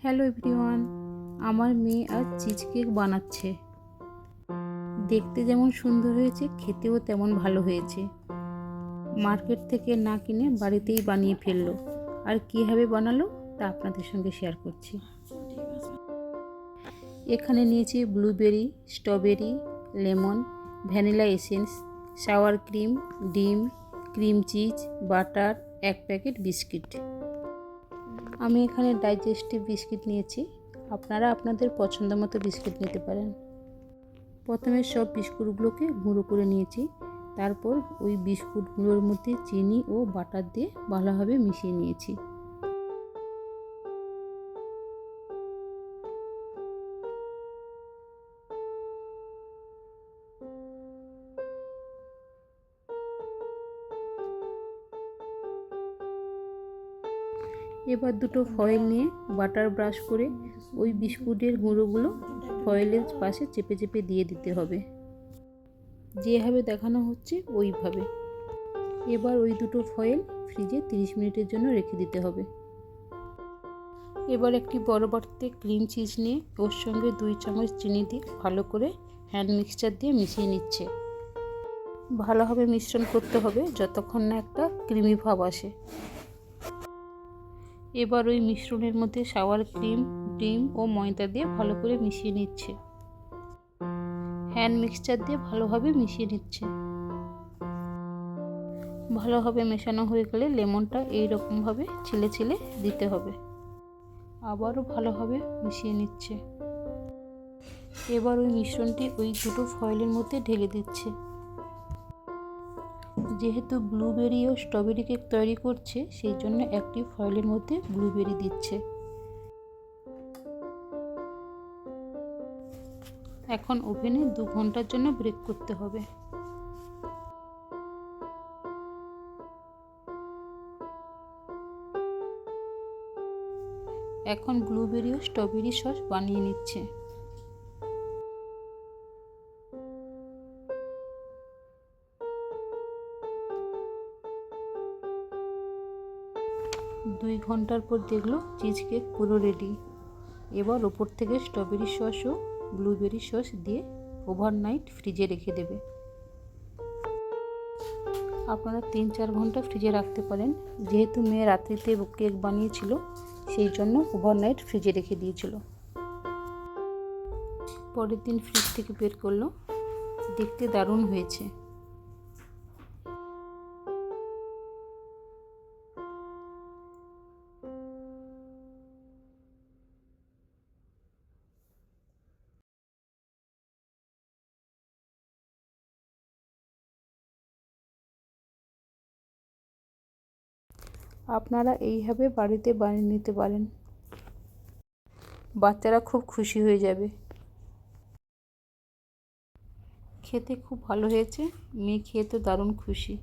Hello everyone, আমার মেয়ে আজ চিজ কেক বানাচ্ছে। দেখতে যেমন সুন্দর হয়েছে, খেতেও তেমন ভালো হয়েছে। মার্কেট থেকে না কিনে বাড়িতেই বানিয়ে ফেললো। আর কীভাবে বানালো তা আপনাদের সঙ্গে শেয়ার করছি। এখানে নিয়েছি blueberry, strawberry, lemon, vanilla essence, sour cream, ডিম, cream cheese, butter, 1 packet biscuit. আমি এখানে ডাইজেস্টিভ বিস্কিট নিয়েছি, আপনারা আপনাদের পছন্দ মতো বিস্কিট নিতে পারেন। প্রথমে সব বিস্কুটগুলোকে গুঁড়ো করে নিয়েছি, তারপর ওই বিস্কুটগুলোর মধ্যে চিনি ও বাটার দিয়ে ভালোভাবে মিশিয়ে নিয়েছি। এবার দুটো ফয়েল নিয়ে বাটার ব্রাশ করে ওই বিস্কুটের গুঁড়োগুলো ফয়েলের পাশে চেপে চেপে দিয়ে দিতে হবে, যেভাবে দেখানো হচ্ছে ওইভাবে। এবার ওই দুটো ফয়েল ফ্রিজে 30 মিনিটের জন্য রেখে দিতে হবে। এবার একটি বড় পাত্রে ক্রিম চিজ নিয়ে ওর সঙ্গে 2 চামচ চিনি দিয়ে ভালো করে হ্যান্ড মিক্সচার দিয়ে মিশিয়ে নিচ্ছে। ভালোভাবে মিশ্রণ করতে হবে যতক্ষণ না একটা ক্রিমি ভাব আসে। এবার ওই মিশ্রণের মধ্যে সাওয়ার ক্রিম, ডিম ও ময়দা দিয়ে ভালো করে মিশিয়ে নিচ্ছে। হ্যান্ড মিক্সচার দিয়ে ভালোভাবে মিশিয়ে নিচ্ছে। ভালোভাবে মেশানো হয়ে গেলে লেমনটা এইরকমভাবে ছিলে ছিলে দিতে হবে। আবারও ভালোভাবে মিশিয়ে নিচ্ছে। এবার ওই মিশ্রণটি ওই দুটো ফয়েলের মধ্যে ঢেলে দিচ্ছে। যেহেতু ব্লুবেরি ও স্ট্রবেরি কেক তৈরি করছে, সেই জন্য একটি ফয়েলের মধ্যে ব্লুবেরি দিচ্ছে। এখন ওভেনে 2 ঘন্টার জন্য বেক করতে হবে। এখন ব্লুবেরি ও স্ট্রবেরি সস বানিয়ে নিচ্ছে। দুই ঘন্টার পর দেখলো চিজ কেক পুরো রেডি। এবার ওপর থেকে স্ট্রবেরি সস ও ব্লুবেরি সস দিয়ে ওভারনাইট ফ্রিজে রেখে দেবে। আপনারা 3-4 ঘন্টা ফ্রিজে রাখতে পারেন। যেহেতু মেয়ে রাত্রিতে কেক বানিয়েছিল, সেই জন্য ওভারনাইট ফ্রিজে রেখে দিয়েছিল। পরের দিন ফ্রিজ থেকে বের করলো, দেখতে দারুণ হয়েছে। আপনারা এইভাবে বাড়িতে বানিয়ে নিতে পারেন, বাচ্চারা খুব খুশি হয়ে যাবে। খেতে খুব ভালো হয়েছে, মেয়ে খেয়ে তো দারুণ খুশি।